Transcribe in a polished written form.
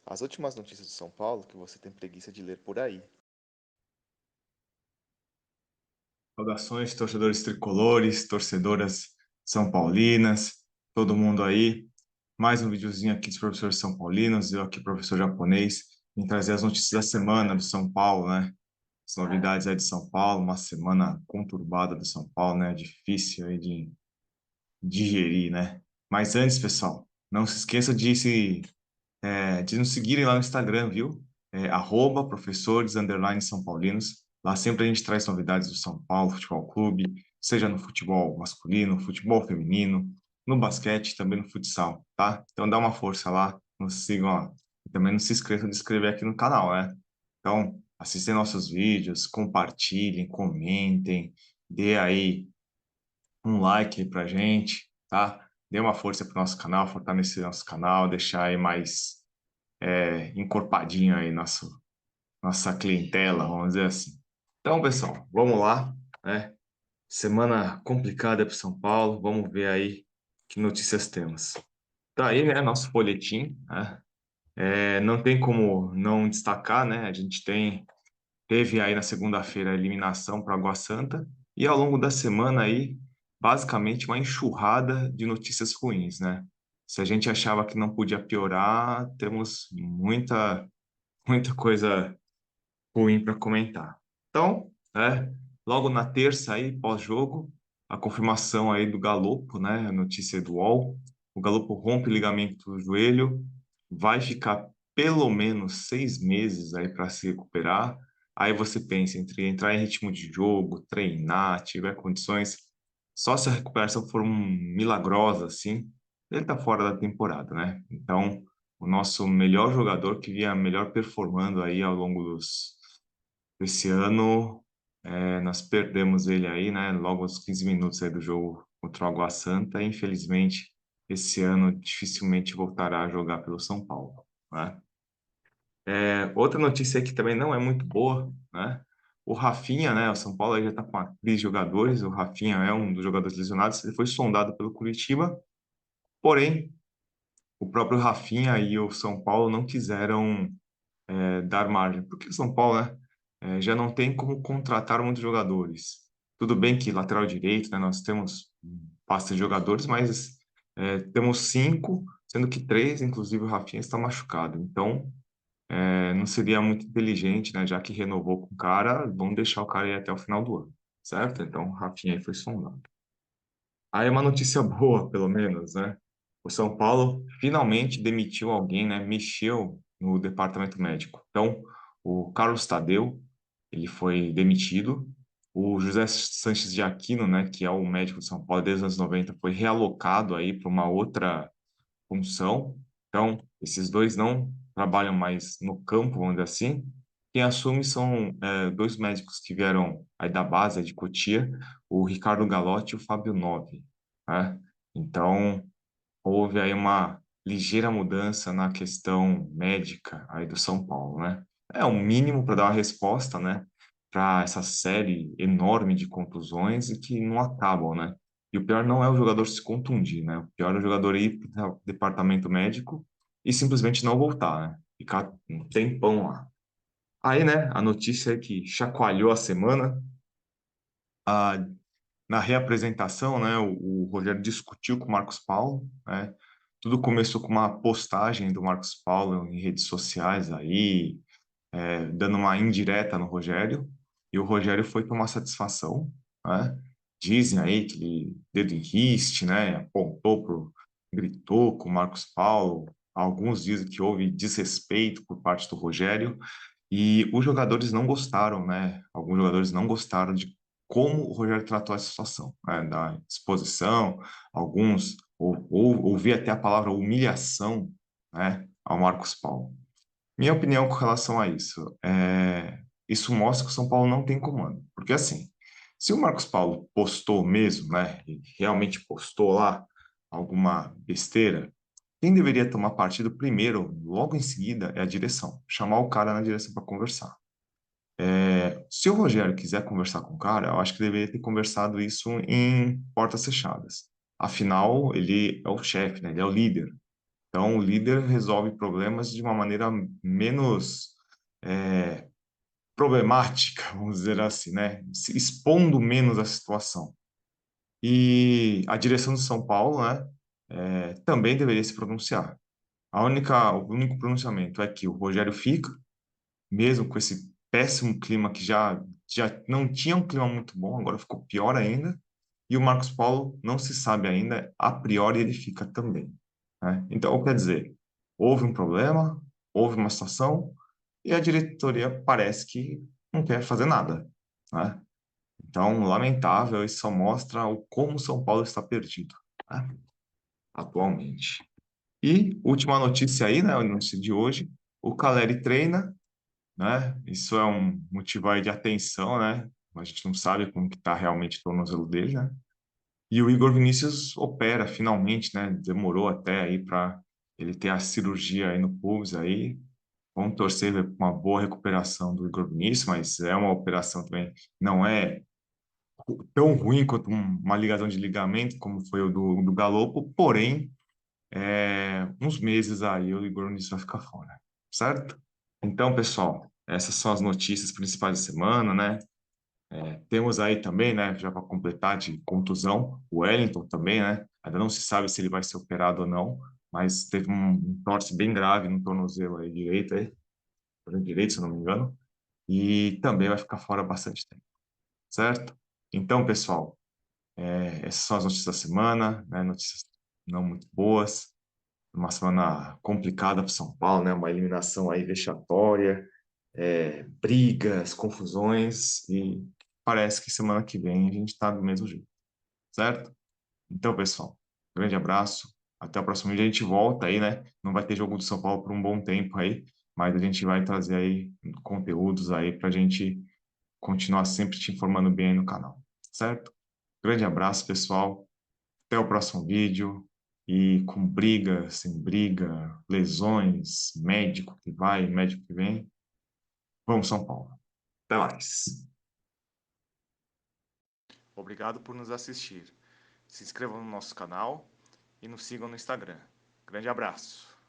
As últimas notícias do São Paulo que você tem preguiça de ler por aí. Saudações, torcedores tricolores, torcedoras são paulinas, todo mundo aí. Mais um videozinho aqui dos professores são paulinos, eu aqui, professor japonês, em trazer as notícias da semana do São Paulo, né? As novidades aí de São Paulo, uma semana conturbada do São Paulo, né? Difícil aí de digerir, né? Mas antes, pessoal, não se esqueça de nos seguirem lá no Instagram, viu? Professores São Paulinos. Lá sempre a gente traz novidades do São Paulo Futebol Clube, seja no futebol masculino, futebol feminino, no basquete, também no futsal, tá? Então dá uma força lá, nos sigam lá. E também não se esqueçam de inscrever aqui no canal, né? Então, assistem nossos vídeos, compartilhem, comentem, dê aí um like aí pra gente, tá? Dê uma força pro nosso canal, fortalecer nosso canal, deixar aí mais encorpadinho aí nossa clientela, vamos dizer assim. Então, pessoal, vamos lá, né? Semana complicada para São Paulo, vamos ver aí que notícias temos. Tá aí, né, nosso folhetim, né? Não tem como não destacar, né? Teve aí na segunda-feira a eliminação para Água Santa e ao longo da semana aí, basicamente uma enxurrada de notícias ruins, né? Se a gente achava que não podia piorar, temos muita coisa ruim para comentar. Então, logo na terça aí, pós-jogo, a confirmação aí do Galopo, né, a notícia do UOL, o Galopo rompe o ligamento do joelho, vai ficar pelo menos 6 meses aí para se recuperar. Aí você pensa entre entrar em ritmo de jogo, treinar, tiver condições, só se a recuperação for milagrosa assim, ele tá fora da temporada, né? Então, o nosso melhor jogador que vinha melhor performando aí ao longo desse ano, nós perdemos ele aí, né? Logo aos 15 minutos aí do jogo contra o Água Santa. E, infelizmente, esse ano dificilmente voltará a jogar pelo São Paulo, né? Outra notícia aí que também não é muito boa, né? O Rafinha, né? O São Paulo aí já está com uma crise de jogadores. O Rafinha é um dos jogadores lesionados. Ele foi sondado pelo Curitiba, porém, o próprio Rafinha e o São Paulo não quiseram dar margem, porque o São Paulo, né, já não tem como contratar muitos jogadores. Tudo bem que lateral direito, né, nós temos pasta de jogadores, mas temos cinco, sendo que três, inclusive o Rafinha, está machucado. Então, não seria muito inteligente, né, já que renovou com o cara, vamos deixar o cara aí até o final do ano, certo? Então, o Rafinha aí foi sondado. Aí uma notícia boa, pelo menos, né? O São Paulo finalmente demitiu alguém, né? Mexeu no departamento médico. Então, o Carlos Tadeu, ele foi demitido. O José Sanches de Aquino, né, que é o médico de São Paulo desde os anos 90, foi realocado aí para uma outra função. Então, esses dois não trabalham mais no campo, vamos dizer assim. Quem assume são dois médicos que vieram aí da base de Cotia, o Ricardo Galotti e o Fábio Novi, né? Então, houve aí uma ligeira mudança na questão médica aí do São Paulo, né? É o mínimo para dar uma resposta, né? Para essa série enorme de contusões e que não acabam, né? E o pior não é o jogador se contundir, né? O pior é o jogador ir para o departamento médico e simplesmente não voltar, né? Ficar um tempão lá. Aí, né, a notícia é que chacoalhou a semana, a, na reapresentação, né, o Rogério discutiu com o Marcos Paulo, né? Tudo começou com uma postagem do Marcos Paulo em redes sociais aí, dando uma indireta no Rogério, e o Rogério foi tomar satisfação, né? Dizem aí que ele, dedo em riste, né? Gritou com o Marcos Paulo. Alguns dizem que houve desrespeito por parte do Rogério, e os jogadores não gostaram, né? Alguns jogadores não gostaram de como o Rogério tratou essa situação, né? Da exposição, alguns ouvi até a palavra humilhação, né? Ao Marcos Paulo. Minha opinião com relação a isso isso mostra que o São Paulo não tem comando, porque assim, se o Marcos Paulo postou mesmo, né? E realmente postou lá alguma besteira, quem deveria tomar partido primeiro, logo em seguida, é a direção. Chamar o cara na direção para conversar. Se o Rogério quiser conversar com o cara, eu acho que deveria ter conversado isso em portas fechadas. Afinal, ele é o chefe, né? Ele é o líder. Então, o líder resolve problemas de uma maneira menos problemática, vamos dizer assim, né? Se expondo menos a situação. E a direção de São Paulo, né, também deveria se pronunciar. O único pronunciamento é que o Rogério fica, mesmo com esse péssimo clima que já não tinha um clima muito bom, agora ficou pior ainda. E o Marcos Paulo não se sabe ainda, a priori ele fica também, né? Então, quer dizer, houve um problema, houve uma situação e a diretoria parece que não quer fazer nada, né? Então, lamentável, isso só mostra o como São Paulo está perdido, né, atualmente. E última notícia aí, né, a notícia de hoje, o Caleri treina, né? Isso é um motivo aí de atenção, né? A gente não sabe como que está realmente o tornozelo dele, né? E o Igor Vinícius opera finalmente, né? Demorou até aí para ele ter a cirurgia aí no pubis aí. Vamos torcer por uma boa recuperação do Igor Vinícius, mas é uma operação também, não é tão ruim quanto uma ligação de ligamento, como foi o do Galopo, porém, uns meses aí o Igor Nunes vai ficar fora, certo? Então, pessoal, essas são as notícias principais da semana, né? Temos aí também, né, já para completar, de contusão, o Wellington também, né? Ainda não se sabe se ele vai ser operado ou não, mas teve um torce bem grave no tornozelo aí direito, se eu não me engano, e também vai ficar fora bastante tempo, certo? Então, pessoal, essas são as notícias da semana, né? Notícias não muito boas. Uma semana complicada para São Paulo, né? Uma eliminação aí vexatória, brigas, confusões e parece que semana que vem a gente está do mesmo jeito, certo? Então, pessoal, grande abraço. Até o próximo vídeo. A gente volta aí, né? Não vai ter jogo do São Paulo por um bom tempo aí, mas a gente vai trazer aí conteúdos aí para a gente continuar sempre te informando bem aí no canal, certo? Grande abraço, pessoal. Até o próximo vídeo. E com briga, sem briga, lesões, médico que vai, médico que vem. Vamos, São Paulo. Até mais. Obrigado por nos assistir. Se inscrevam no nosso canal e nos sigam no Instagram. Grande abraço!